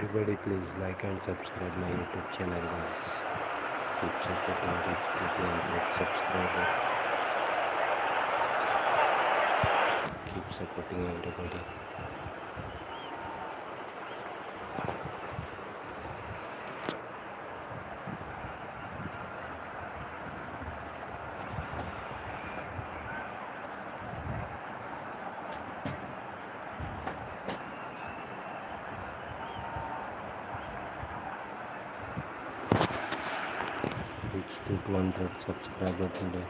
everybody, please like and subscribe my YouTube channel, guys. Keep supporting reach to 200 subscriber. Keep supporting everybody. Reach to 200 subscriber today.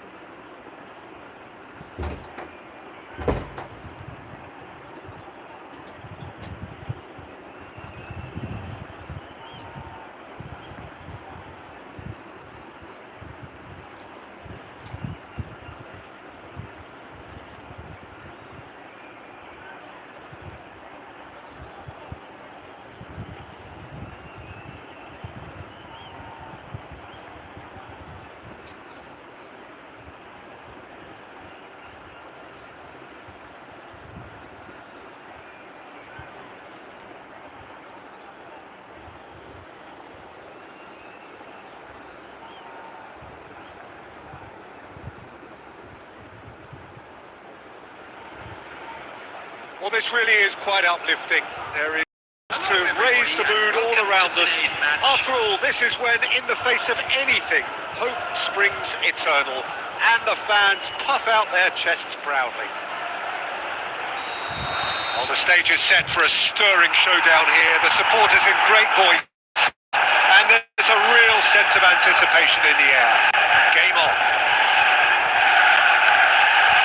Well, this really is quite uplifting. There is to raise the mood all around us. After all, this is when, in the face of anything, hope springs eternal, and the fans puff out their chests proudly. Well, the stage is set for a stirring showdown here. The supporters in great voice, and there's a real sense of anticipation in the air. Game on.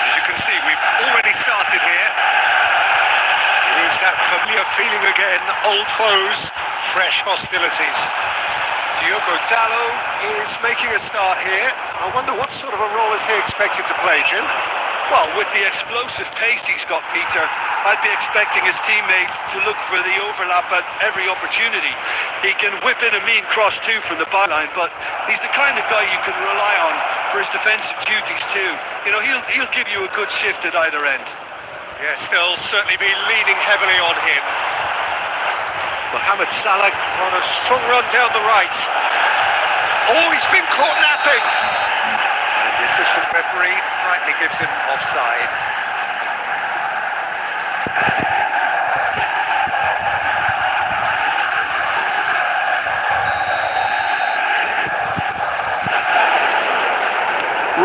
As you can see, we've already started here. It is that familiar feeling again, old foes, fresh hostilities. Diogo Dallo is making a start here. I wonder what sort of a role is he expected to play, Jim? Well, with the explosive pace he's got, Peter, I'd be expecting his teammates to look for the overlap at every opportunity. He can whip in a mean cross too from the byline, but he's the kind of guy you can rely on for his defensive duties too. You know, he'll give you a good shift at either end. Yeah, still certainly be leaning heavily on him. Mohamed Salah on a strong run down the right. Oh, he's been caught napping. And the assistant referee rightly gives him offside.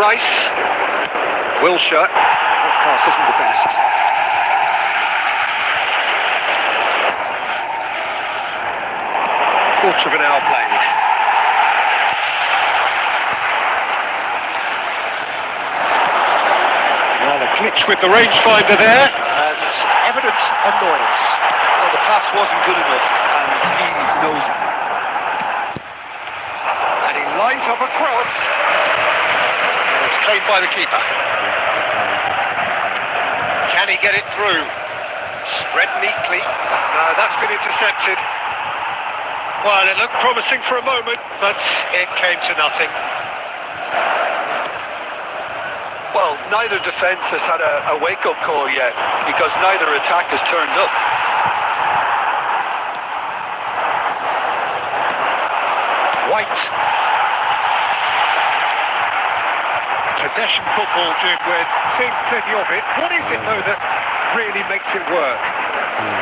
Rice. Wilshere. That pass isn't the best. Quarter of an hour played. Well, a glitch with the rangefinder there. And evident annoyance. Well, the pass wasn't good enough, and he knows it. And he lines up a cross. And it's claimed by the keeper. Can he get it through? Spread neatly. No, that's been intercepted. Well, it looked promising for a moment, but it came to nothing. Well, neither defence has had a wake-up call yet, because neither attack has turned up. White. Possession football, Jim, we're seeing plenty of it. What is it, though, that really makes it work?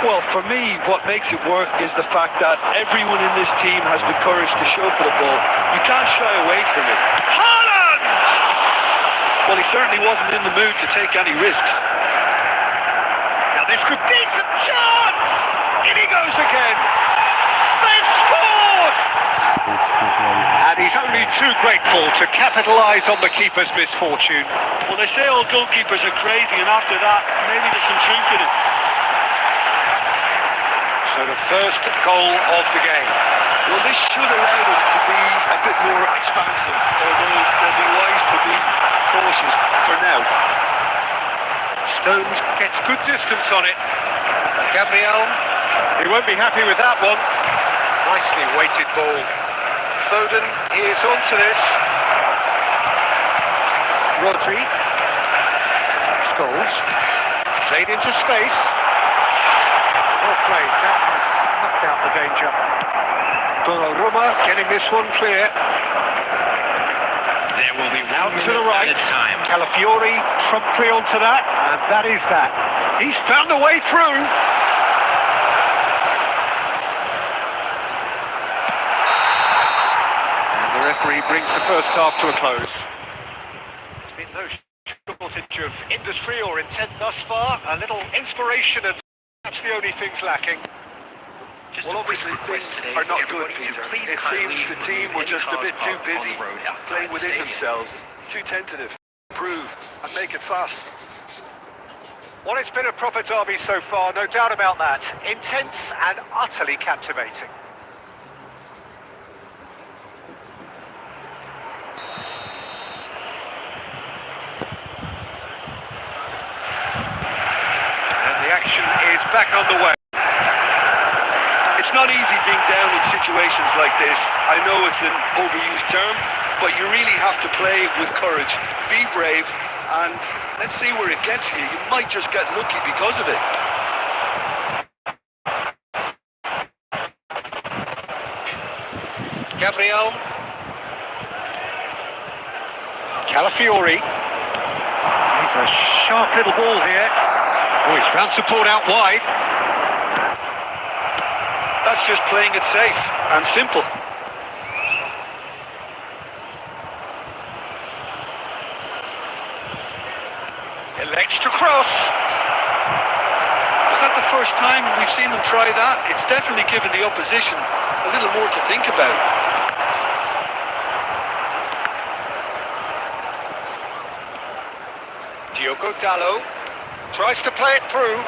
Well, for me, what makes it work is the fact that everyone in this team has the courage to show for the ball. You can't shy away from it. Haaland! Well, he certainly wasn't in the mood to take any risks. Now this could be some chance! In he goes again! They've scored! Reach to 200. And he's only too grateful to capitalise on the keeper's misfortune. Well, they say all goalkeepers are crazy, and after that, maybe there's some truth in it. So the first goal of the game. Well, this should allow them to be a bit more expansive, although they'll be wise to be cautious for now. Stones gets good distance on it. Gabriel, he won't be happy with that one. Nicely weighted ball. Foden is onto this. Rodri. Scholes. Played into space. Oh, play. That has snuffed out the danger. Donnarumma getting this one clear. There will be Out one to the minute right. at a time. Calafiori promptly onto that, and that is that. He's found a way through. And the referee brings the first half to a close. There's been no shortage of industry or intent thus far. A little inspiration, and that's the only things lacking. Well, obviously things are not good, Peter. It seems the team were just a bit too busy playing within themselves, too tentative. Improve and make it fast. Well, it's been a proper derby so far, no doubt about that. Intense and utterly captivating. And the action is back underway. It's not easy being down in situations like this. I know it's an overused term, but you really have to play with courage. Be brave, and let's see where it gets you. You might just get lucky because of it. Gabriel. Calafiori. He's a sharp little ball here. Oh, he's found support out wide. That's just playing it safe and simple. Elects to cross. Is that the first time we've seen them try that? It's definitely given the opposition a little more to think about. Diogo Dallo tries to play it through.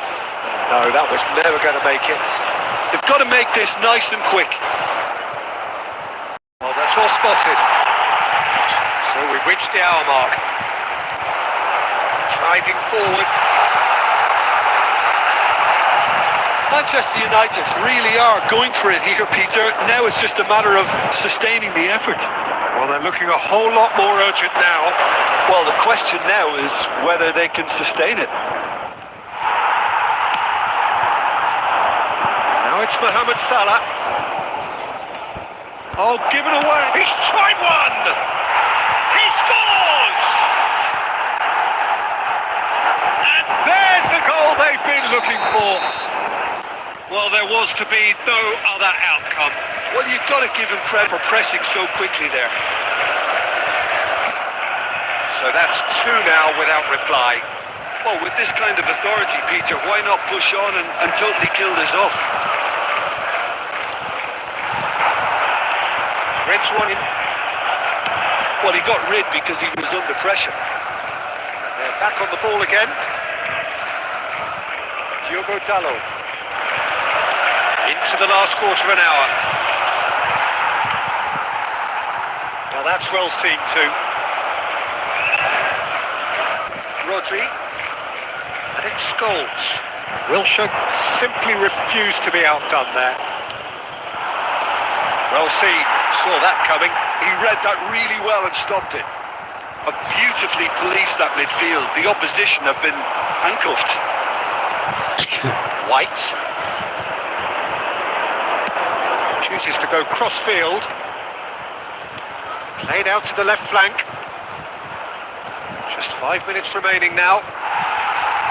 No, that was never going to make it. They've got to make this nice and quick. Well, that's well spotted. So we've reached the hour mark. Driving forward. Manchester United really are going for it here, Peter. Now it's just a matter of sustaining the effort. Well, they're looking a whole lot more urgent now. Well, the question now is whether they can sustain it. Now it's Mohamed Salah. Oh, given away. He's tried one! He scores! And there's the goal they've been looking for. Well, there was to be no other outcome. Well, you've got to give him credit for pressing so quickly there. So that's two now without reply. Well, with this kind of authority, Peter, why not push on and totally kill this off? Threads one in. Well, he got rid because he was under pressure. They're back on the ball again. Diogo Dallo. Into the last quarter of an hour. Now that's well seen too. Rodri. And it's Scholes. Wilshere simply refused to be outdone there. Well seen. Saw that coming. He read that really well and stopped it. Beautifully policed that midfield. The opposition have been handcuffed. White. Chooses to go cross-field. Played out to the left flank. Just 5 minutes remaining now.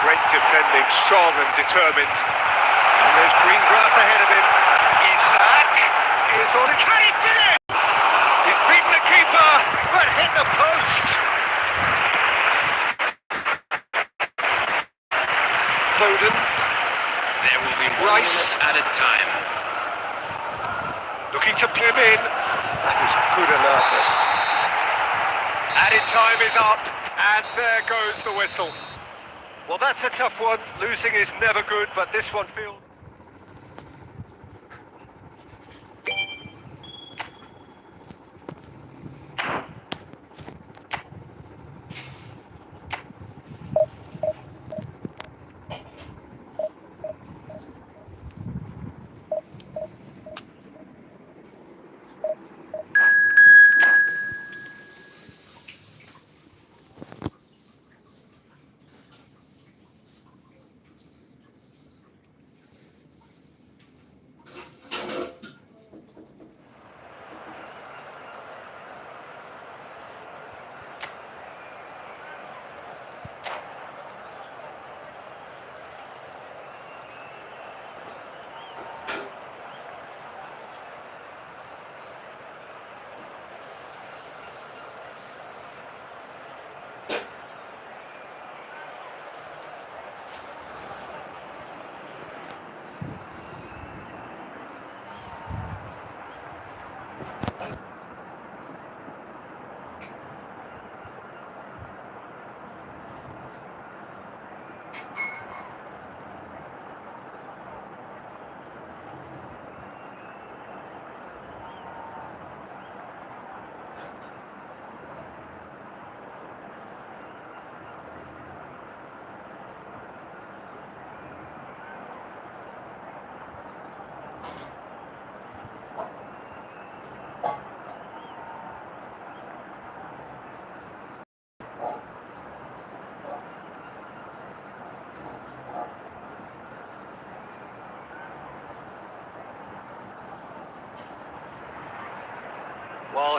Great defending, strong and determined. And there's green grass ahead of him. Isaac is on it. Can he finish? He's beaten the keeper, but hit the post. Foden. There will be Rice. one minute at a time. Looking to play him in. That is good alertness. Added time is up, and there goes the whistle. Well, that's a tough one. Losing is never good, but this one feels...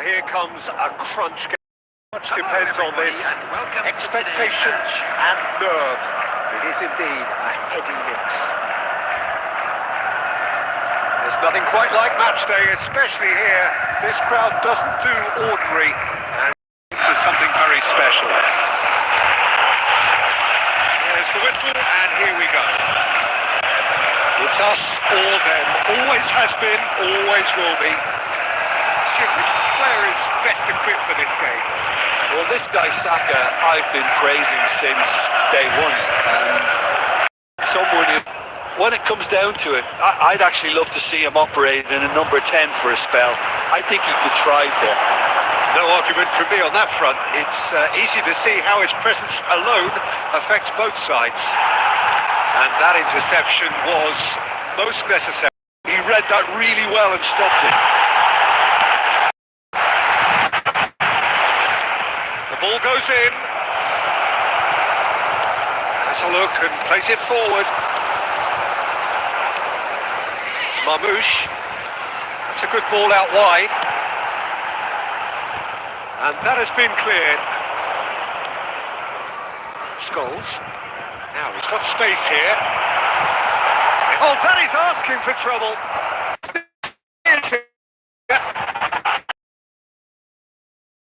here comes a crunch game. Much depends on this. Expectation and nerve. It is indeed a heady mix. There's nothing quite like match day, especially here. This crowd doesn't do ordinary and into something very special. There's the whistle, and here we go. It's us or them. Always has been, always will be. Jim, which player is best equipped for this game? Well, this guy Saka, I've been praising since day one. Someone, when it comes down to it, I'd actually love to see him operate in a number 10 for a spell. I think he could thrive there. No argument from me on that front. It's easy to see how his presence alone affects both sides. And that interception was most necessary. He read that really well and stopped it. The ball goes in. Has a look and plays it forward. Mamouche. That's a good ball out wide. And that has been cleared. Scholes. Now he's got space here. Oh, that is asking for trouble.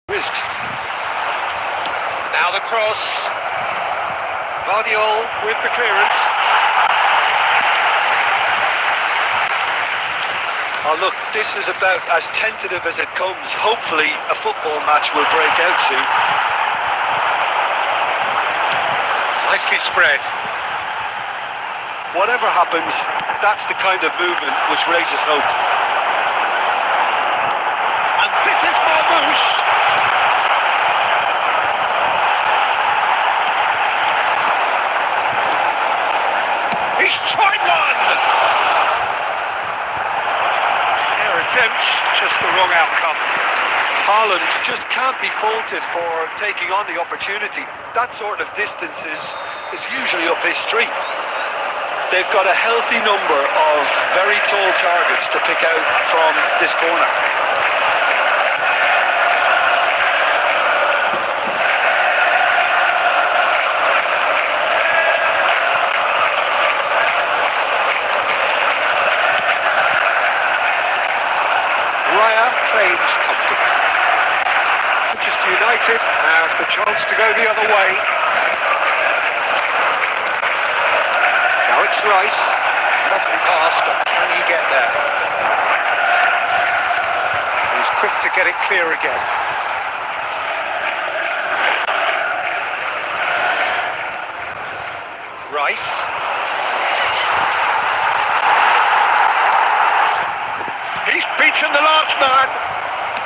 Risks. Now the cross. Guardiola with the clearance. Oh look, this is about as tentative as it comes. Hopefully a football match will break out soon. Nicely spread. Whatever happens, that's the kind of movement which raises hope. And this is Mamouche. He's tried one! Fair attempt, just the wrong outcome. Haaland just can't be faulted for taking on the opportunity. That sort of distance is usually up his street. They've got a healthy number of very tall targets to pick out from this corner. Raya claims comfortable. Manchester United have the chance to go the other way. Now it's Rice. Lovely pass, but can he get there? He's quick to get it clear again. Rice. He's beaten the last man.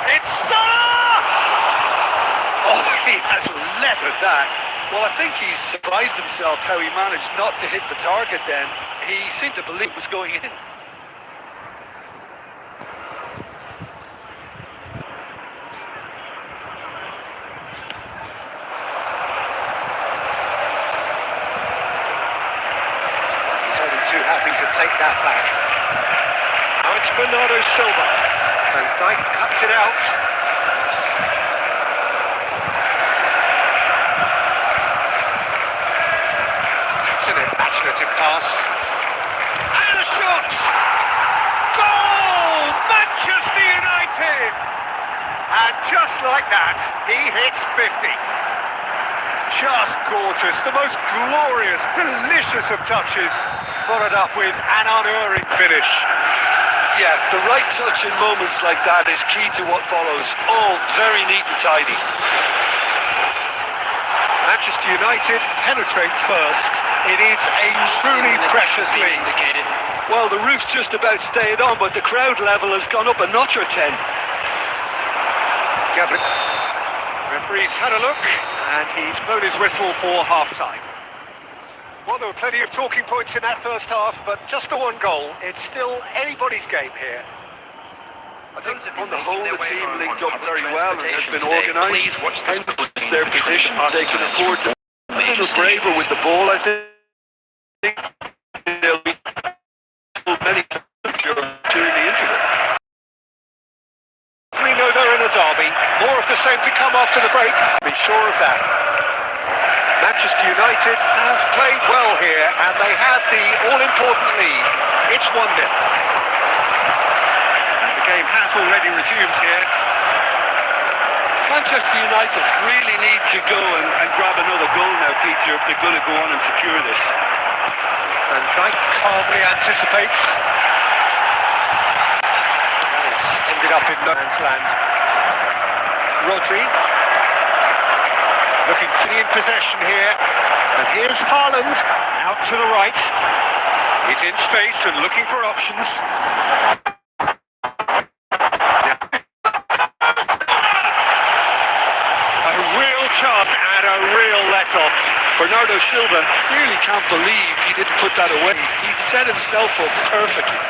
It's Salah! Oh, he has leathered that. Well, I think he's surprised himself how he managed not to hit the target then. He seemed to believe it was going in. He's only too happy to take that back. Now it's Bernardo Silva. Van Dijk cuts it out. It's an imaginative pass. And a shot! Goal! Manchester United! And just like that, he hits 50. Just gorgeous, the most glorious, delicious of touches, followed up with an unerring finish. Yeah, the right touch in moments like that is key to what follows. All very neat and tidy. Manchester United penetrate first. It is a truly precious lead. Well, the roof's just about stayed on, but the crowd level has gone up a notch or 10. Gabriel. Referee's had a look, and he's blown his whistle for half-time. Well, there were plenty of talking points in that first half, but just the one goal. It's still anybody's game here. I think on the whole the team linked up very well and has been organised. Hence their position. They can afford to be a little braver with the ball, I think. They'll be many times during the interval. We know they're in a derby, the same to come after the break. Be sure of that. Manchester United have played well here, and they have the all-important lead. It's 1-0. And the game has already resumed here. Manchester United really need to go and grab another goal now, Peter, if they're going to go on and secure this. And Dyke calmly anticipates. That has ended up in no man's land. Rodri looking to be in possession here. And here's Haaland out to the right. He's in space and looking for options. A real chance and a real let-off. Bernardo Silva clearly can't believe he didn't put that away. He'd set himself up perfectly.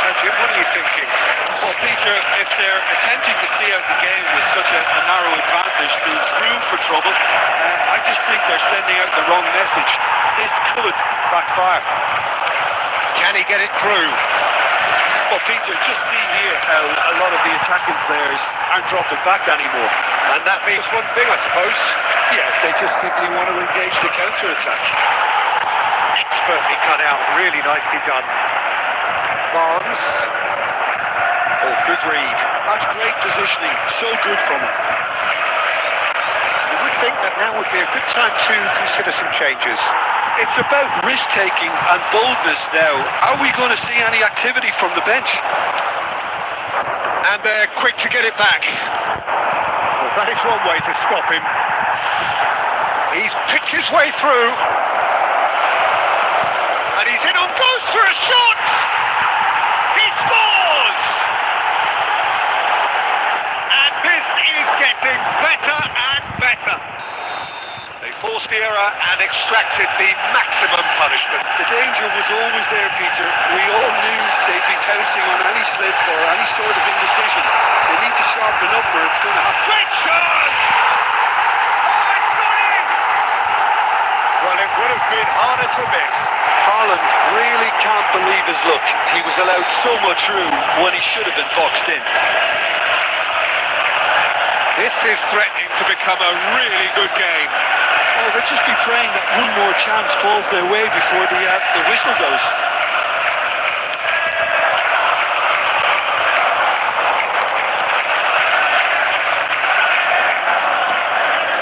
So Jim, what are you thinking? Well, Peter, if they're attempting to see out the game with such a narrow advantage, there's room for trouble. I just think they're sending out the wrong message. This could backfire. Can he get it through? Well, Peter, just see here how a lot of the attacking players aren't dropping back anymore. And that means one thing, I suppose. Yeah, they just simply want to engage the counter-attack. Expertly cut out, really nicely done. Barnes. Oh, good read. That's great positioning, so good from him. You would think that now would be a good time to consider some changes. It's about risk-taking and boldness now. Are we going to see any activity from the bench? And they're quick to get it back. Well, that is one way to stop him. He's picked his way through. And he's in on goes for a shot! He scores! And this is getting better and better. They forced the error and extracted the maximum punishment. The danger was always there, Peter. We all knew they'd be pouncing on any slip or any sort of indecision. They need to sharpen up or it's going to happen. Great chance! Oh, it's gone in! Well, it would have been harder to miss. Haaland really can't believe his luck. He was allowed so much room when he should have been boxed in. This is threatening to become a really good game. Well, they'll just be praying that one more chance falls their way before the whistle goes.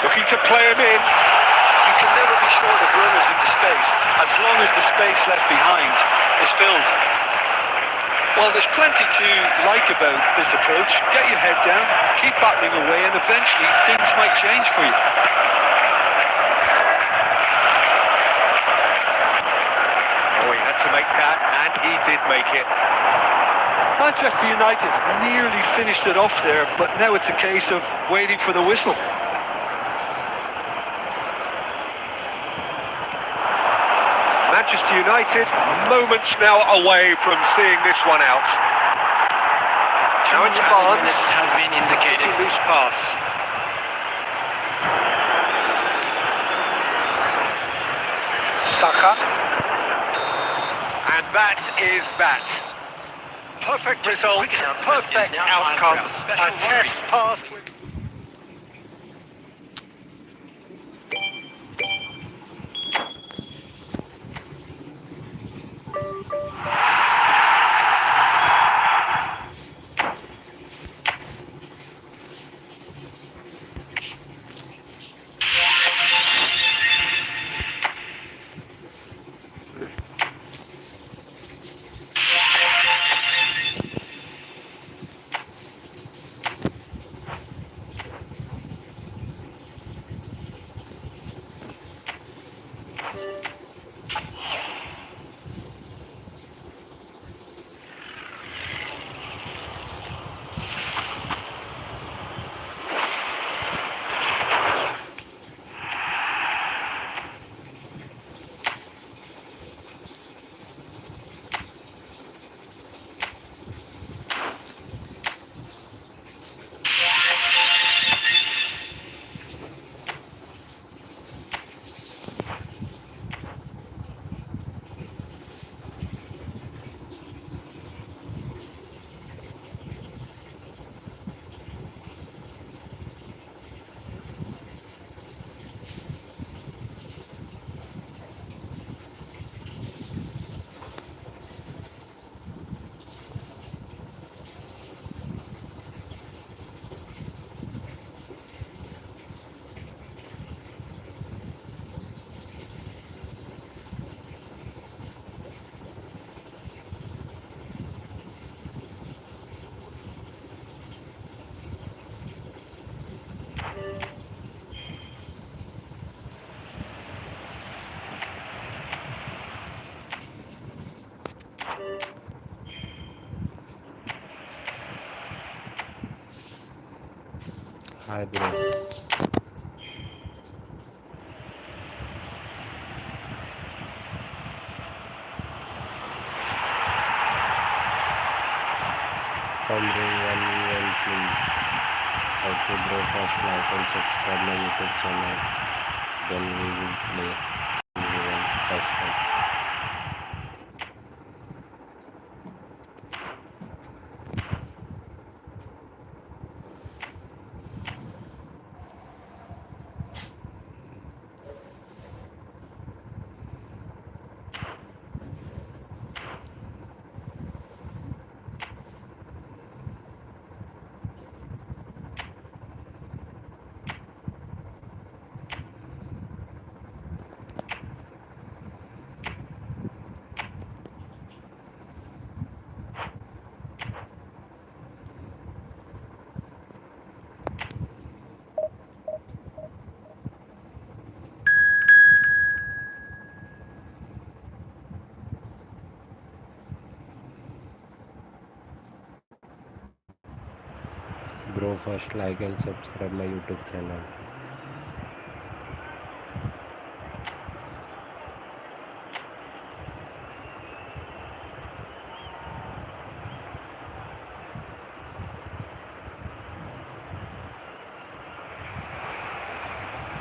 Looking to play him in. You can never be short of runners in the space, as long as the space left behind is filled. Well, there's plenty to like about this approach. Get your head down, keep battling away, and eventually things might change for you. Oh, he had to make that, and he did make it. Manchester United nearly finished it off there, but now it's a case of waiting for the whistle. Manchester United, moments now away from seeing this one out. Now it's Barnes. Has been indicated. Loose pass. Saka. And that is that. Perfect result, perfect outcome. A test passed with... Hi, bro. Come bring one please. Okay, bro. First like and subscribe my YouTube channel. Then we will play one first one. Bro, first like and subscribe my YouTube channel.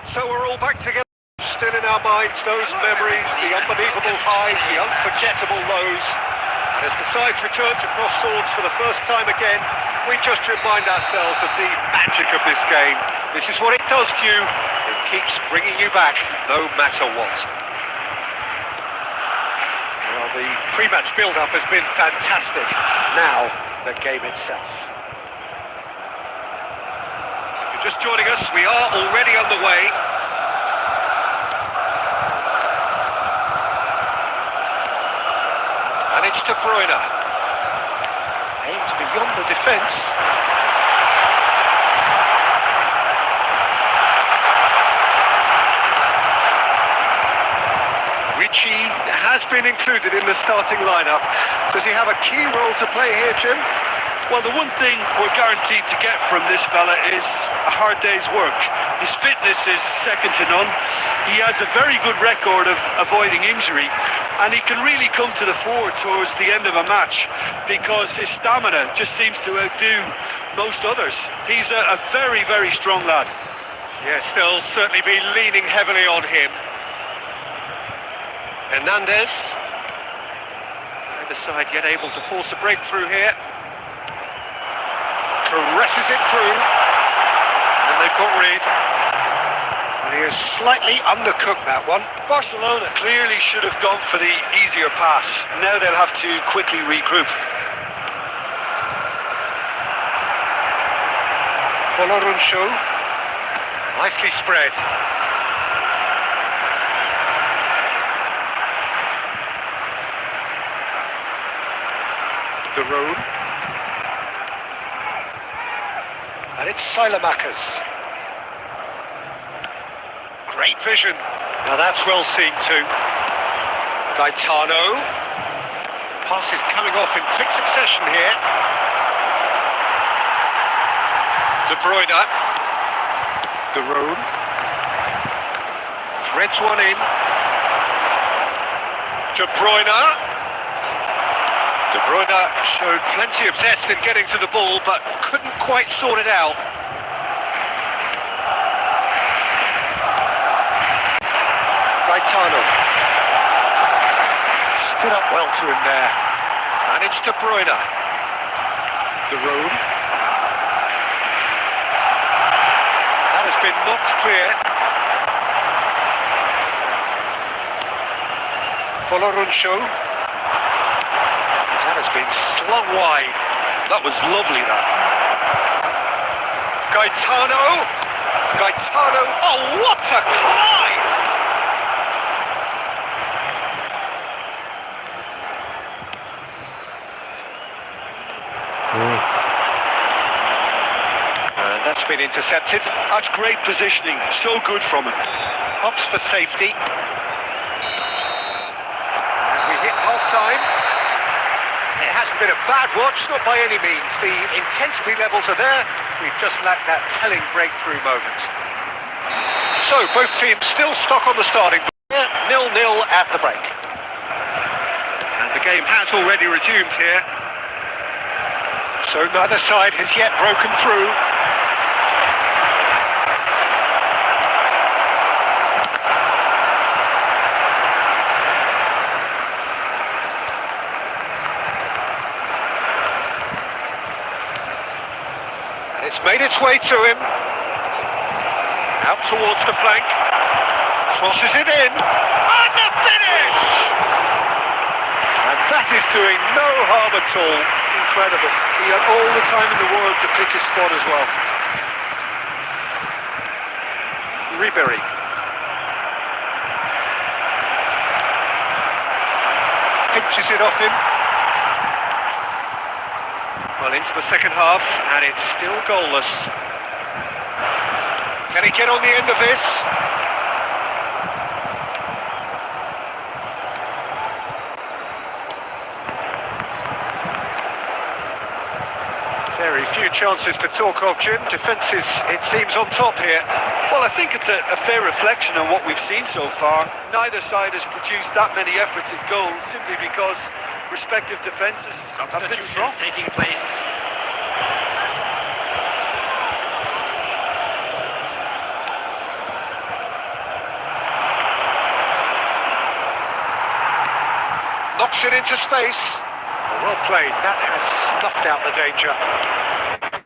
So we're all back together, still in our minds, those memories, the unbelievable highs, the unforgettable lows. And as the sides return to cross swords for the first time again, we just remind ourselves of the magic of this game. This is what it does to you. It keeps bringing you back, no matter what. Well, the pre-match build-up has been fantastic. Now, the game itself. If you're just joining us, we are already underway. And it's De Bruyne. Aimed beyond the defence. Richie has been included in the starting lineup. Does he have a key role to play here, Jim? Well, the one thing we're guaranteed to get from this fella is a hard day's work. His fitness is second to none. He has a very good record of avoiding injury, and he can really come to the fore towards the end of a match because his stamina just seems to outdo most others. He's a very, very strong lad. Yes, they'll certainly be leaning heavily on him. Hernandez. Either side yet able to force a breakthrough here. Caresses it through. And they've got Reed. And he is slightly undercooked, that one. Barcelona clearly should have gone for the easier pass. Now they'll have to quickly regroup. Foloruncho. Nicely spread. The road. And it's Silamakers. Great vision. Now that's well seen too. Gaetano. Pass is coming off in quick succession here. De Bruyne. De Roon. Threads one in. De Bruyne. De Bruyne showed plenty of zest in getting to the ball, but couldn't quite sort it out. Gaetano. Stood up well to him there. And it's De Bruyne. De Roon. That has been knocked clear. Foloruncho. That has been slung wide. That was lovely, that. Gaetano! Gaetano! Oh, what a climb! And that's been intercepted. That's great positioning. So good from him. Hops for safety. And we hit half-time. It hasn't been a bad watch, not by any means. The intensity levels are there, We've just lacked that telling breakthrough moment. So, both teams still stuck on the starting point, 0-0 at the break. And the game has already resumed here. So neither side has yet broken through. And it's made its way to him. Out towards the flank. Crosses it in. And the finish! And that is doing no harm at all. Incredible. He had all the time in the world to pick his spot as well. Ribery. Pinches it off him. Well, into the second half, and it's still goalless. Can he get on the end of this? Very few chances to talk of, Jim. Defence is, it seems, on top here. Well, I think it's a fair reflection on what we've seen so far. Neither side has produced that many efforts at goal simply because respective defences have been strong. Taking place. Knocks it into space. Well played. That has snuffed out the danger.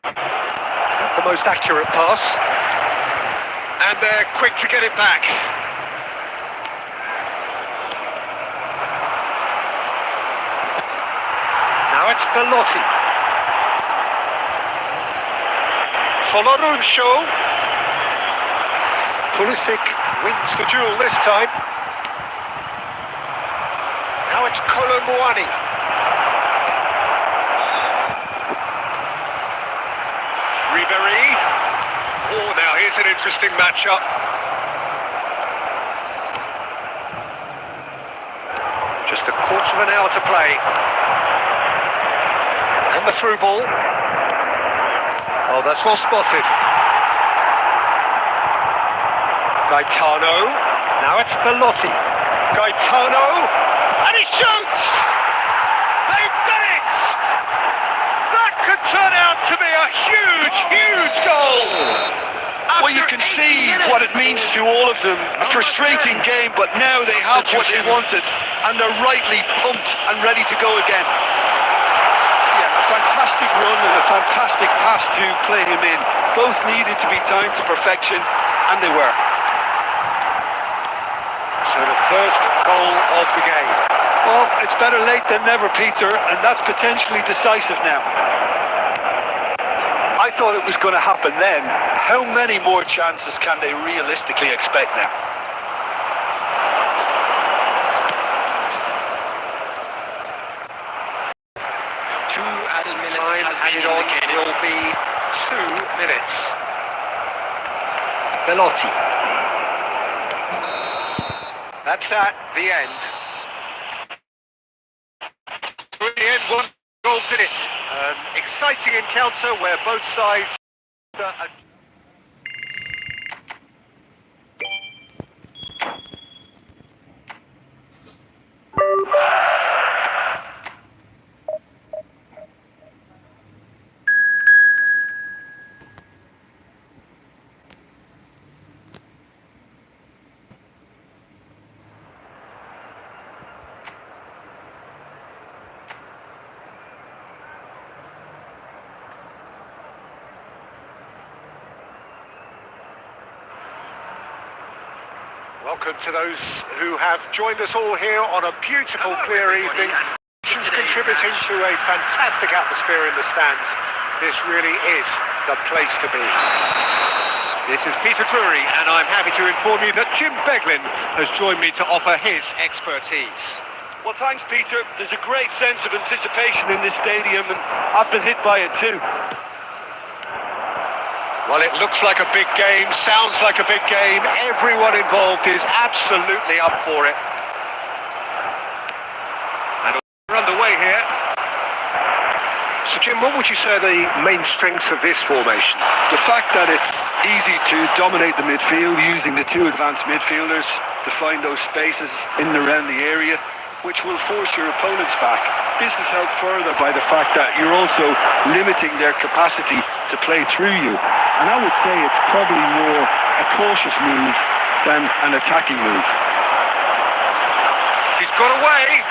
Not the most accurate pass. And they're quick to get it back. Now it's Belotti. Foloruncio. Pulisic wins the duel this time. Now it's Colomboani. Ribery. Oh, now here's an interesting matchup. Just a quarter of an hour to play. And the through ball. Oh, that's well spotted. Gaetano. Now it's Belotti. Gaetano. And he shoots! They've done it! That could turn out to be a huge, huge goal! Well, you can see what it means to all of them. A frustrating game, but now they have what they wanted, and they're rightly pumped and ready to go again. Yeah, a fantastic run and a fantastic pass to play him in. Both needed to be timed to perfection, and they were. So the first goal of the game. Well, it's better late than never, Peter, and that's potentially decisive now. I thought it was going to happen then. How many more chances can they realistically expect now? Two added minutes Time has been added on indicated. will be 2 minutes. Belotti. That's that, the end. In the end, one goal did it. An exciting encounter where both sides... Welcome to those who have joined us all here on a beautiful, clear evening. Contributing to a fantastic atmosphere in the stands. This really is the place to be. This is Peter Drury, and I'm happy to inform you that Jim Beglin has joined me to offer his expertise. Well, thanks, Peter. There's a great sense of anticipation in this stadium, and I've been hit by it too. Well, it looks like a big game, sounds like a big game. Everyone involved is absolutely up for it. And we're underway here. So, Jim, what would you say are the main strengths of this formation? The fact that it's easy to dominate the midfield using the two advanced midfielders to find those spaces in and around the area, which will force your opponents back. This is helped further by the fact that you're also limiting their capacity to play through you. And I would say it's probably more a cautious move than an attacking move. He's got away.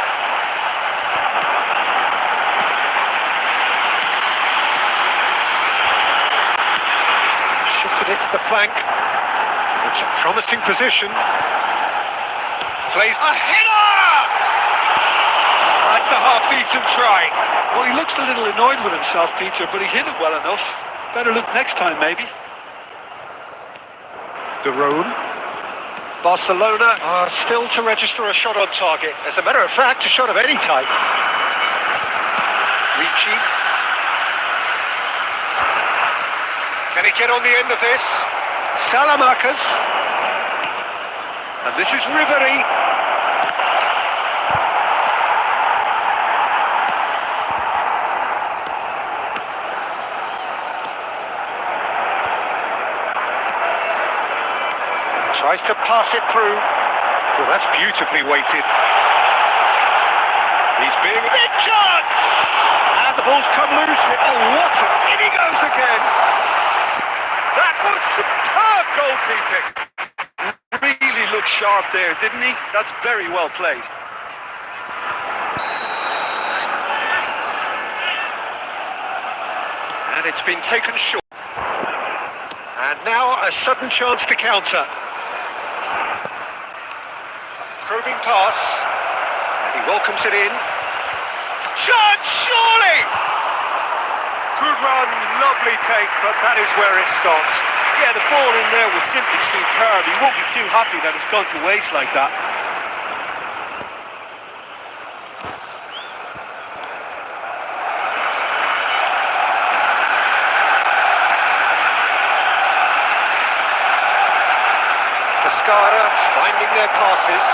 Shifted it to the flank. It's a promising position. Plays a header! That's a half-decent try. Well, he looks a little annoyed with himself, Peter, but he hit it well enough. Better look next time, maybe. De Roon. Barcelona are still to register a shot on target. As a matter of fact, a shot of any type. Ricci. Can he get on the end of this? Salamanca's. And this is Ribery. Tries to pass it through. Oh, that's beautifully weighted. He's being a big chance! And the ball's come loose. Oh, what in he goes again! That was superb goalkeeping! Really looked sharp there, didn't he? That's very well played. And it's been taken short. And now a sudden chance to counter. Probing pass, and he welcomes it in. Chance, surely! Good run, lovely take, but that is where it stopped. Yeah, the ball in there was simply superb. He won't be too happy that it's gone to waste like that. Cascara finding their passes.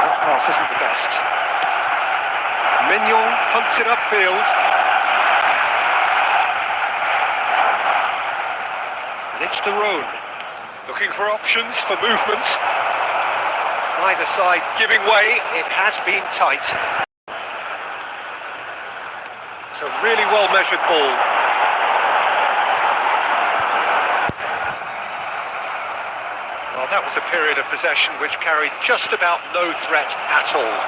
That pass isn't the best. Mignon punts it upfield. And it's De Roon, looking for options for movement. Either side giving way. It has been tight. It's a really well measured ball. Well, that was a period of possession which carried just about no threat at all.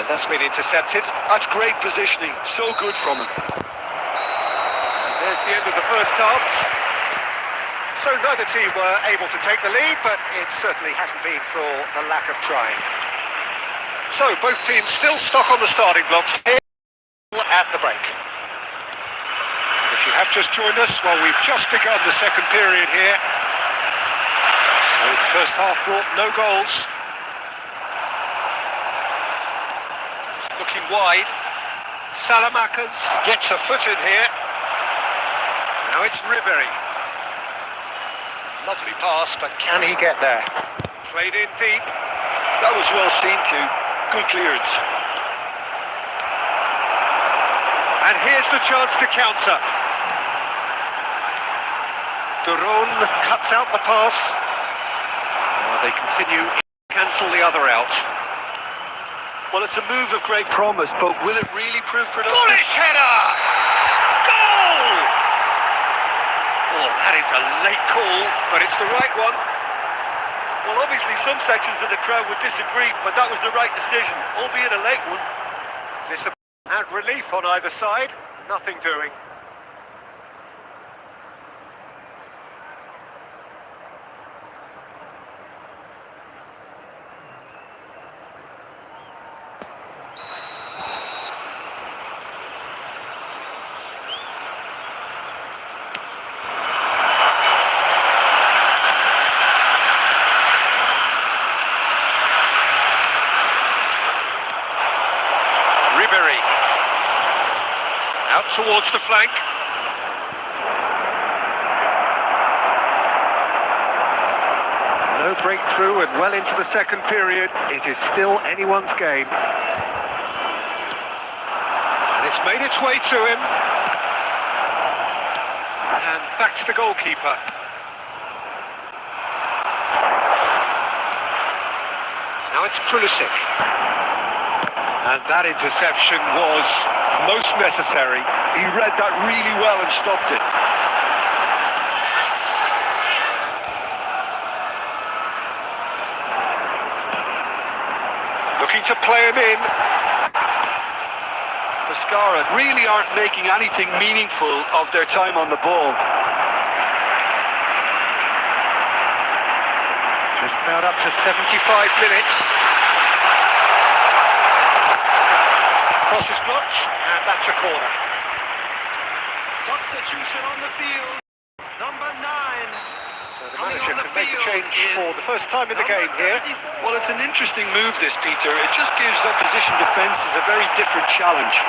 That's been intercepted. That's great positioning. So good from him. And there's the end of the first half. So neither team were able to take the lead, but it certainly hasn't been for the lack of trying. So both teams still stuck on the starting blocks here at the break. If you have just joined us, well, we've just begun the second period here. So the first half brought no goals. Looking wide. Salamanca's gets a foot in here. Now it's Ribery. Lovely pass, but can he get there? Played in deep. That was well seen too. Good clearance. And here's the chance to counter. De Roon cuts out the pass. They continue to cancel the other out. Well, it's a move of great promise, but will it really prove productive? Bullish header! Goal! Oh, that is a late call, but it's the right one. Well, obviously some sections of the crowd would disagree, but that was the right decision, albeit a late one. Disappointment and relief on either side. Nothing doing. Ribery. Out towards the flank. No No breakthrough and well into the second period. It is still anyone's game. And it's made its way to him. And back to the goalkeeper. Now it's Pulisic. And that interception was most necessary. He read that really well and stopped it. Looking to play him in. Pescara really aren't making anything meaningful of their time on the ball. Just about up to 75 minutes. Cross is blocked, and that's a corner. Substitution on the field. Number 9. So the manager can make a change for the first time in the game here. Well, it's an interesting move, this, Peter. It just gives opposition defences a very different challenge.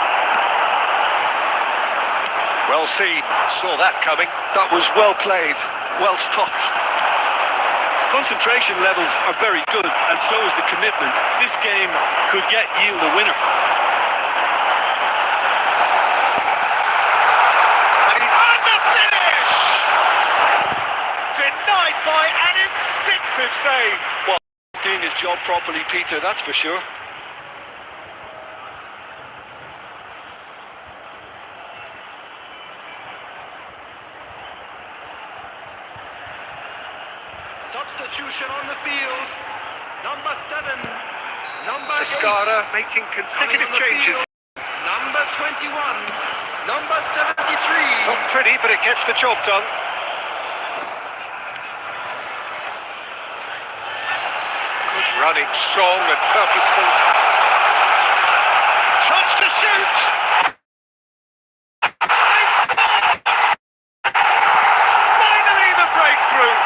Well seen. Saw that coming. That was well played, well stopped. Concentration levels are very good, and so is the commitment. This game could yield a winner. And he's on the finish! Denied by an instinctive save. Well, he's doing his job properly, Peter, that's for sure. Substitution on the field. Number 7. Number Pescara 8. making consecutive changes. Field. Number 21. Number 73. Not pretty, but it gets the job done. Good running, strong and purposeful. Chance to shoot! Finally the breakthrough!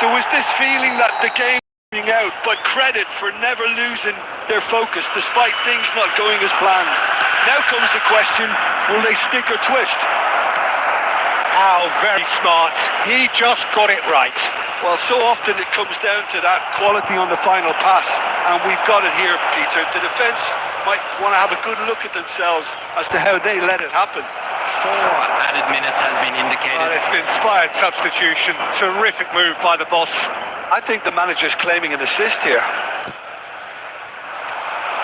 There was this feeling that the game was running out, but credit for never losing their focus despite things not going as planned. Now comes the question, will they stick or twist? How very smart. He just got it right. Well, so often it comes down to that quality on the final pass, and we've got it here, Peter. The defence might want to have a good look at themselves as to how they let it happen. 4 added minutes has been indicated. Well, it's an inspired substitution. Terrific move by the boss. I think the manager's claiming an assist here.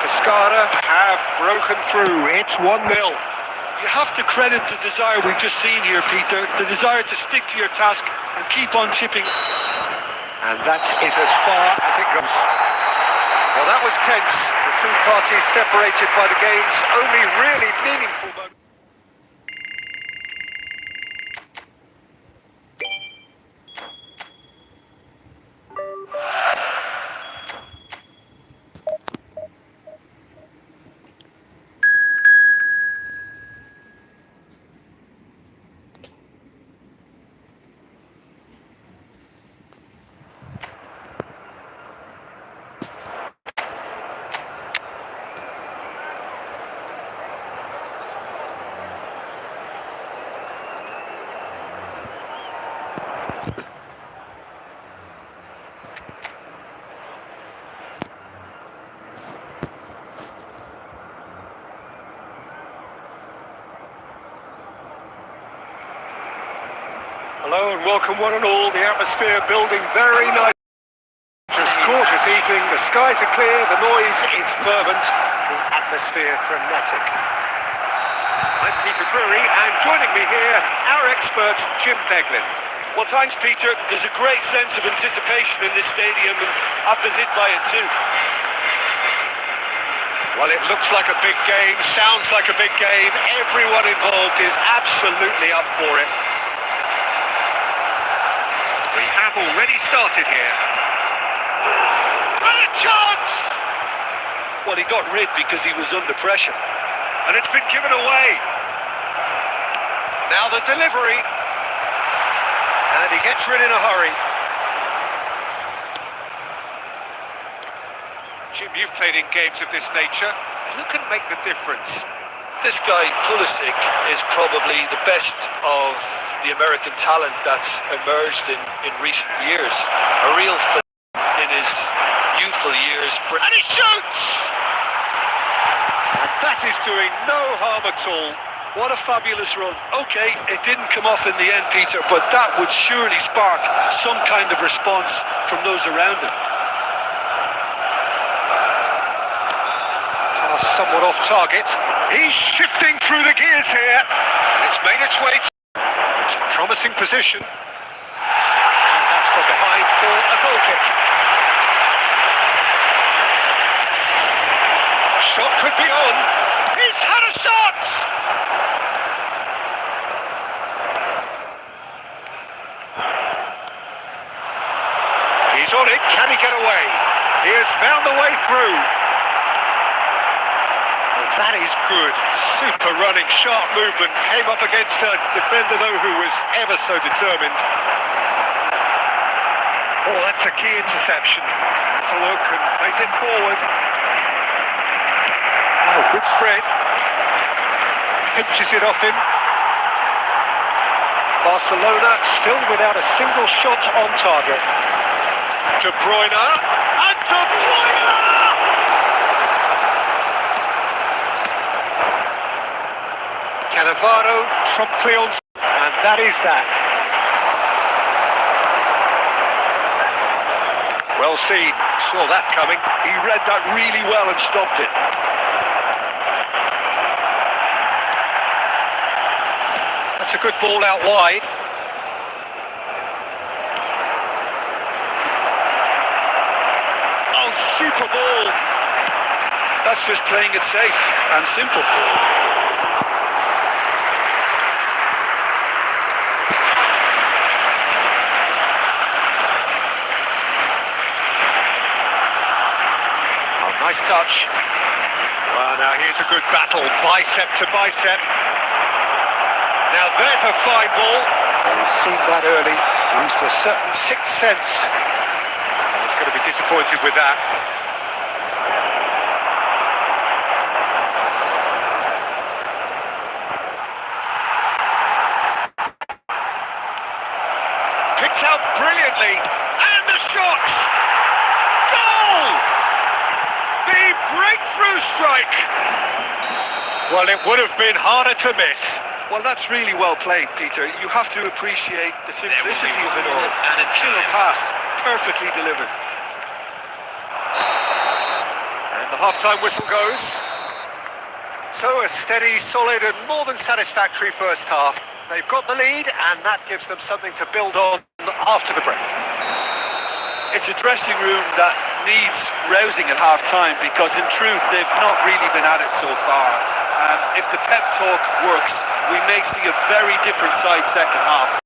Pescara have broken through. It's 1-0. You have to credit the desire we've just seen here, Peter. The desire to stick to your task and keep on chipping. And that is as far as it goes. Well, that was tense. The two parties separated by the game's only really meaningful moment. Hello and welcome one and all. The atmosphere building very nice. Just gorgeous evening. The skies are clear. The noise is fervent. The atmosphere frenetic. I'm Peter Drury, and joining me here, our expert Jim Beglin. Well, thanks, Peter. There's a great sense of anticipation in this stadium, and I've been hit by it too. Well, it looks like a big game, sounds like a big game. Everyone involved is absolutely up for it. We have already started here. And a chance! Well, he got rid because he was under pressure. And it's been given away. Now the delivery. And he gets rid in a hurry. Jim, you've played in games of this nature. Who can make the difference? This guy, Pulisic, is probably the best of the American talent that's emerged in recent years. A real in his youthful years. And he shoots! And that is doing no harm at all. What a fabulous run. Okay, it didn't come off in the end, Peter, but that would surely spark some kind of response from those around him. Pass somewhat off target. He's shifting through the gears here. And it's made its way. It's a promising position. And that's gone behind for a goal kick. Shot could be on. He's had a shot! He's on it. Can he get away? He has found the way through. Well, that is good. Super running, sharp movement. Came up against a defender, though, who was ever so determined. Oh, that's a key interception. It's a look and plays it forward. Oh, good spread. Pinches it off him. Barcelona still without a single shot on target. De Bruyne, and De Bruyne! Cannavaro promptly on, and that is that. Well seen, saw that coming. He read that really well and stopped it. That's a good ball out wide. Super ball. That's just playing it safe and simple. Oh, nice touch. Well, now here's a good battle, bicep to bicep. Now there's a fine ball. Well, he's seen that early. Used a certain sixth sense. He's going to be disappointed with that. Picked out brilliantly, and the shot! Goal! The breakthrough strike! Well, it would have been harder to miss. Well, that's really well played, Peter. You have to appreciate the simplicity of it all. And a killer pass, perfectly delivered. And the half-time whistle goes. So a steady, solid and more than satisfactory first half. They've got the lead and that gives them something to build on after the break. It's a dressing room that needs rousing at half-time because in truth they've not really been at it so far. If the pep talk works, we may see a very different side second half.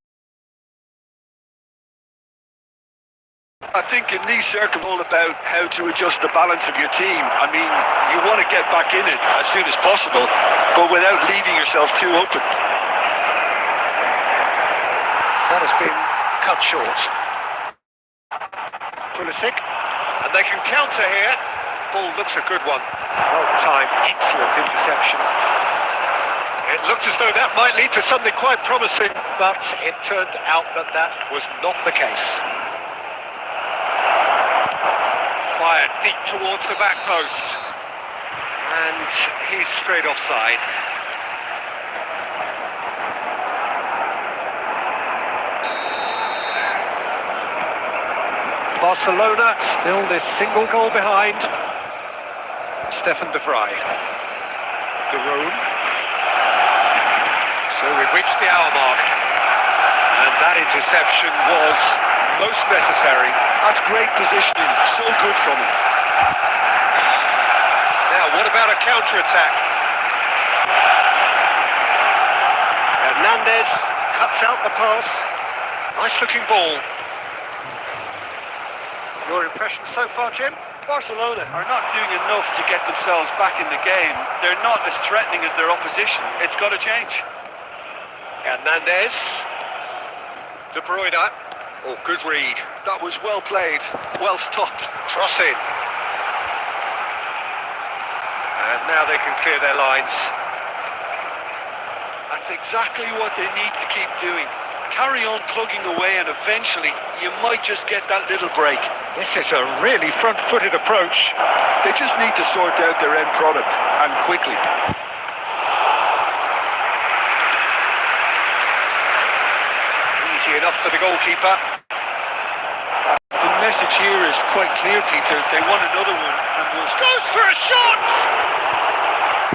I think in these circumstances, all about how to adjust the balance of your team. I mean, you want to get back in it as soon as possible, but without leaving yourself too open. That has been cut short. Pulisic, and they can counter here. Ball looks a good one. Well timed, excellent interception. It looked as though that might lead to something quite promising, but it turned out that that was not the case. Fired deep towards the back post. And he's straight offside. Barcelona still this single goal behind. Stefan de Vrij. De Roon. So we've reached the hour mark. And that interception was most necessary. That's great positioning, so good from him. Now, what about a counter-attack? Hernandez cuts out the pass. Nice-looking ball. Your impression so far, Jim? Barcelona are not doing enough to get themselves back in the game. They're not as threatening as their opposition. It's got to change. Hernandez. De Bruyne. Oh, good read. That was well played, well stopped. Cross in. And now they can clear their lines. That's exactly what they need to keep doing. Carry on plugging away and eventually you might just get that little break. This is a really front-footed approach. They just need to sort out their end product, and quickly. Easy enough for the goalkeeper. The message here is quite clear, Peter. They want another one, and we'll... Goes for a shot!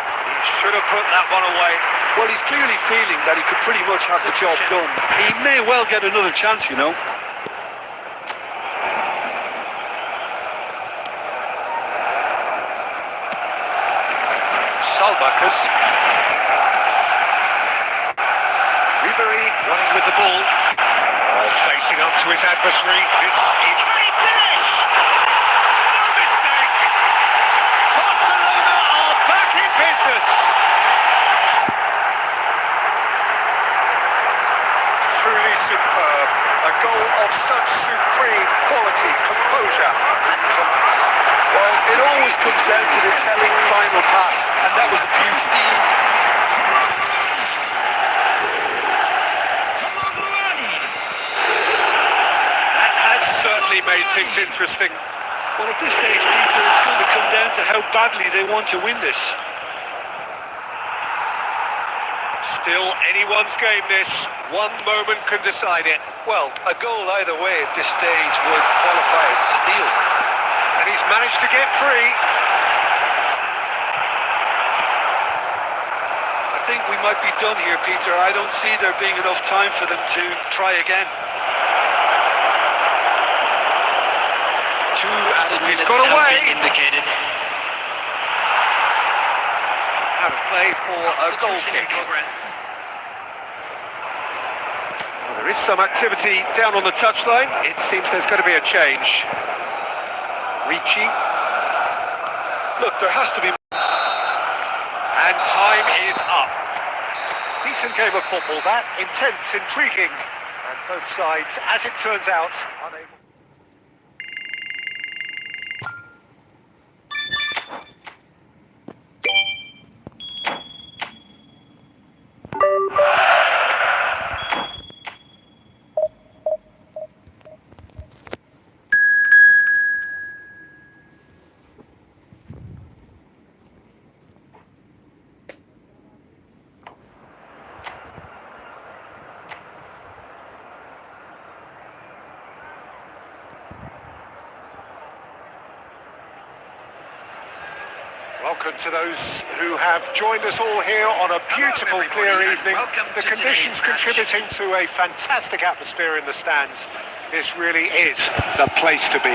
He should have put that one away. Well, he's clearly feeling that he could pretty much have the job done. He may well get another chance, you know. Salbakers. Ribery running with the ball. Facing up to his adversary. This is... Can he finish? No mistake! Barcelona are back in business! Truly superb. A goal of such supreme quality, composure and class. Well, it always comes down to the telling final pass, and that was a beauty. That has certainly made things interesting. Well, at this stage, Peter, it's going to come down to how badly they want to win this. Still anyone's game this. One moment can decide it. Well, a goal either way at this stage would qualify as a steal. And he's managed to get free. I think we might be done here, Peter. I don't see there being enough time for them to try again. He's got away. Indicated. Out of play for a goal kick. Well, there is some activity down on the touchline. It seems there's going to be a change. Ricci. Look, there has to be... And time is up. Decent game of football, that. Intense, intriguing. And both sides, as it turns out, unable... Welcome to those who have joined us all here on a beautiful, clear evening. The conditions contributing to a fantastic atmosphere in the stands. This really is the place to be.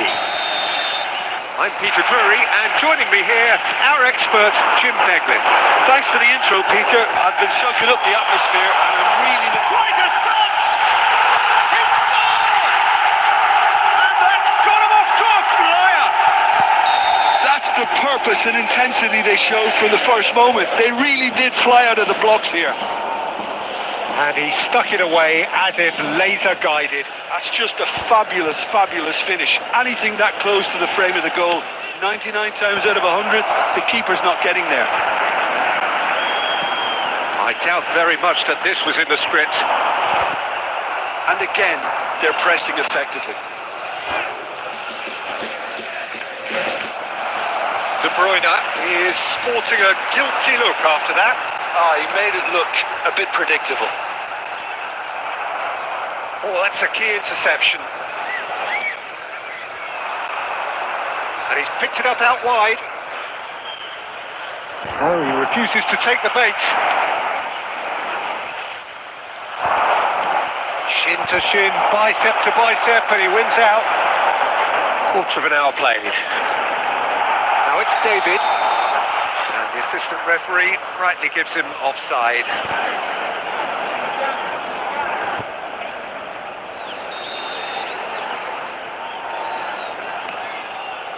I'm Peter Drury, and joining me here, our expert, Jim Beglin. Thanks for the intro, Peter. I've been soaking up the atmosphere, and I'm really... Tries a shot! He scored! And that's got him off to a flyer! That's the purpose and intensity they showed from the first moment. They really did fly out of the blocks here. And he stuck it away as if laser guided. That's just a fabulous, fabulous finish. Anything that close to the frame of the goal, 99 times out of 100, the keeper's not getting there. I doubt very much that this was in the script. And again, they're pressing effectively. De Bruyne is sporting a guilty look after that. He made it look a bit predictable. Oh, that's a key interception. And he's picked it up out wide. Oh, he refuses to take the bait. Shin to shin, bicep to bicep, and he wins out. Quarter of an hour played. Now it's David. And the assistant referee rightly gives him offside.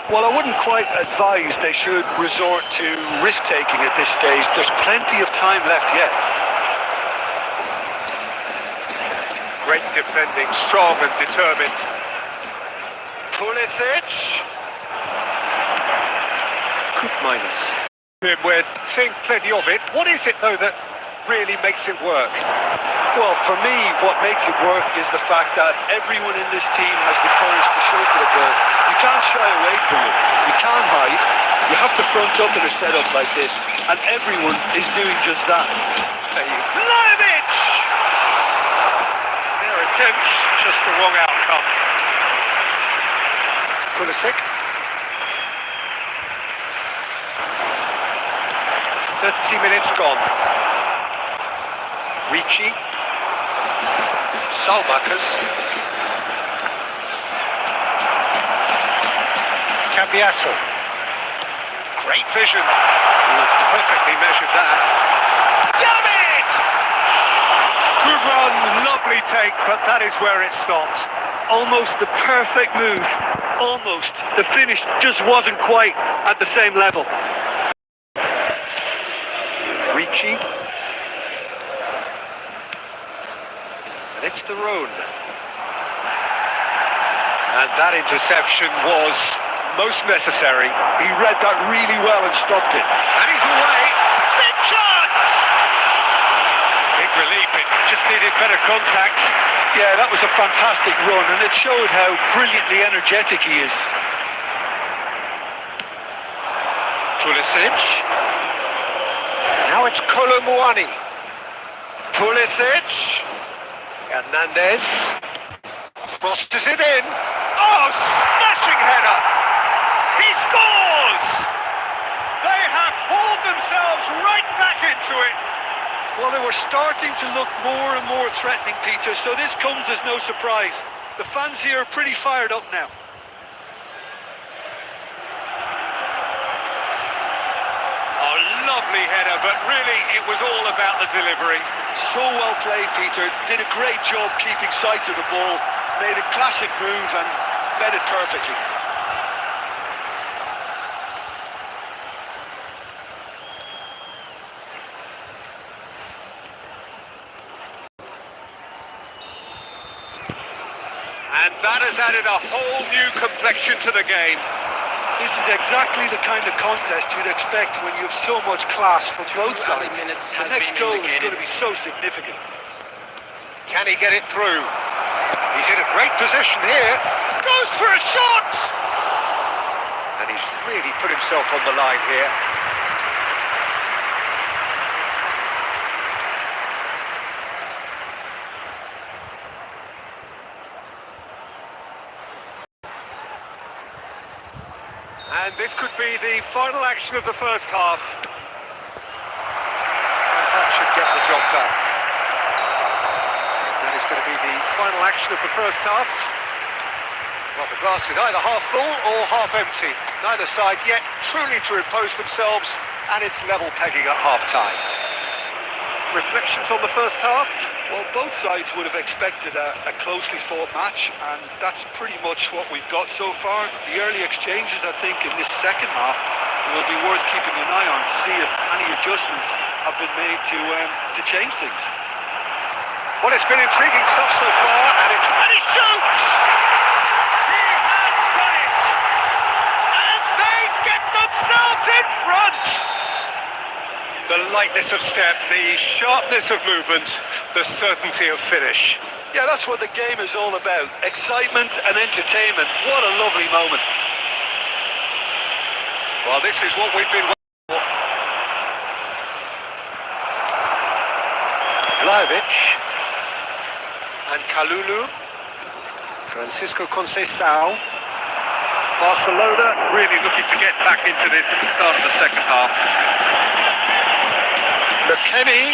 Well, I wouldn't quite advise they should resort to risk-taking at this stage. There's plenty of time left yet. Great defending, strong and determined. Pulisic. Good minus. We're seeing plenty of it. What is it, though, that really makes it work? Well, for me, what makes it work is the fact that everyone in this team has the courage to show for the ball. You can't shy away from it. You can't hide. You have to front up in a setup like this, and everyone is doing just that. Vlahovic! Their attempts, just the wrong outcome. Pulisic. 30 minutes gone. Ricci. Salmakers. Cambiasso. Great vision. Perfectly measured that. Damn it! Good run, lovely take, but that is where it stopped. Almost the perfect move. Almost. The finish just wasn't quite at the same level. Ricci. And it's the Rhone. And that interception was most necessary. He read that really well and stopped it. And he's away. Big chance! Big relief, it just needed better contact. Yeah, that was a fantastic run, and it showed how brilliantly energetic he is. Pulisic. Now it's Kolomuani. Pulisic. Hernandez. Crosses it in. Oh, smashing header! He scores! They have hauled themselves right back into it. Well, they were starting to look more and more threatening, Peter, so this comes as no surprise. The fans here are pretty fired up now. Oh, lovely header, but really it was all about the delivery. So well played, Peter. Did a great job keeping sight of the ball. Made a classic move and met it perfectly. And that has added a whole new complexion to the game. This is exactly the kind of contest you'd expect when you have so much class from both sides. The next goal is going to be so significant. Can he get it through? He's in a great position here. Goes for a shot! And he's really put himself on the line here. And this could be the final action of the first half. And that should get the job done. And that is going to be the final action of the first half. Well, the glass is either half full or half empty. Neither side yet truly to impose themselves, and it's level pegging at half-time. Reflections on the first half? Well, both sides would have expected a closely fought match, and that's pretty much what we've got so far. The early exchanges, I think, in this second half will be worth keeping an eye on to see if any adjustments have been made to change things. Well, it's been intriguing stuff so far, and he shoots! He has done it! And they get themselves in front! The lightness of step, the sharpness of movement, the certainty of finish. Yeah, that's what the game is all about. Excitement and entertainment. What a lovely moment. Well, this is what we've been waiting for. Vlahovic. And Kalulu. Francisco Conceição. Barcelona really looking to get back into this at the start of the second half. McKennie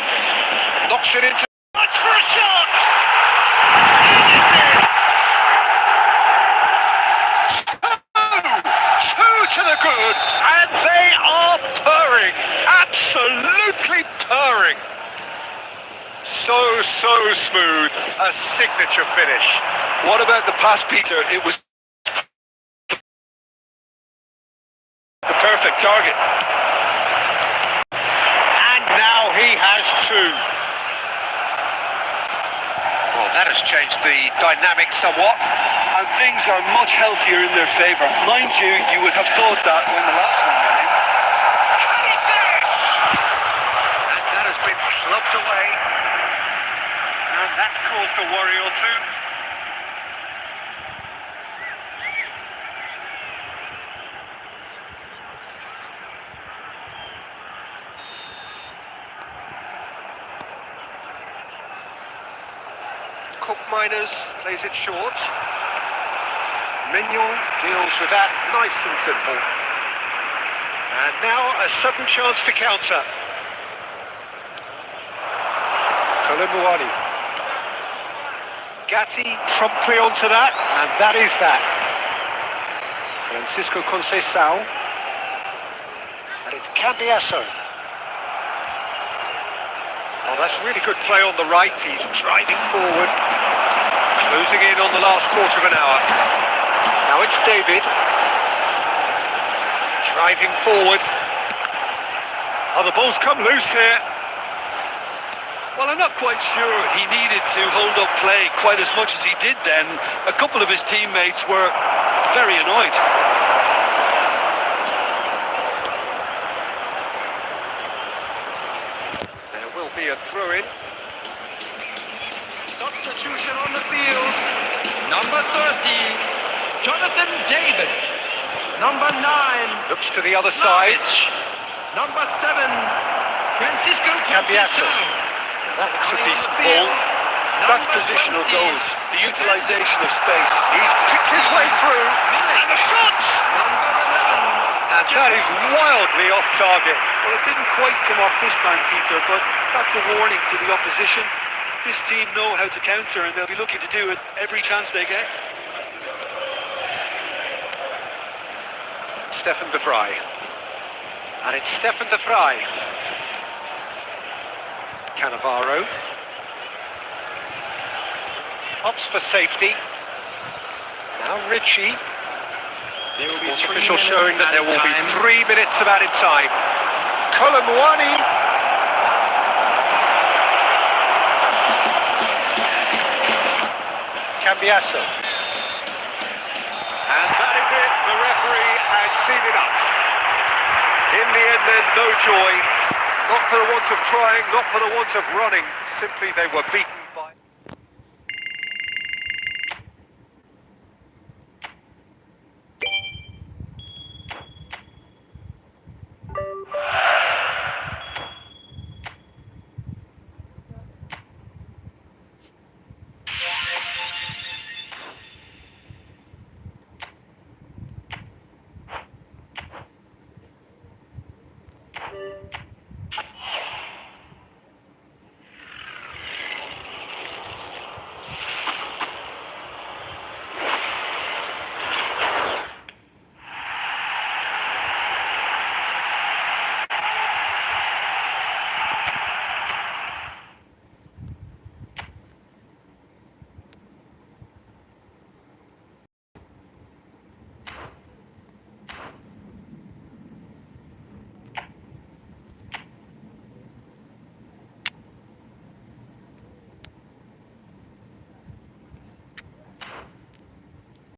knocks it into... That's for a shot! Two to the good, and they are purring. Absolutely purring. So smooth. A signature finish. What about the pass, Peter? It was the perfect target. Now he has two. Well, that has changed the dynamic somewhat. And things are much healthier in their favour. Mind you, you would have thought that when the last one went in. Can he finish? And that has been clubbed away. goals to worry or two. Cook Miners plays it short. Mignon deals with that nice and simple. And now a sudden chance to counter. Kolomuani. Gatti promptly onto that, and that is that. Francisco Conceição. And it's Cambiasso. Oh, that's really good play on the right. He's driving forward. Closing in on the last quarter of an hour. Now it's David. Driving forward. Oh, the ball's come loose here. Well, I'm not quite sure he needed to hold up play quite as much as he did then. A couple of his teammates were very annoyed. There will be a throw-in. Substitution on the field. Number 30, Jonathan David. Number 9, Looks to the other side. Number 7, Francisco Cambiasso. Conceição. That looks a decent ball. That's positional goals, the utilisation of space. He's picked his way through. And the shots! And that is wildly off target. Well, it didn't quite come off this time, Peter, but that's a warning to the opposition. This team know how to counter, and they'll be looking to do it every chance they get. Stefan de Vrij. And it's Stefan de Vrij. Cannavaro. Opts for safety. Now Ritchie. Sports official showing that there will be 3 minutes of added time. Kolomuani. Cambiasso. And that is it. The referee has seen enough. In the end, then, no joy. Not for the want of trying, not for the want of running. Simply they were beaten.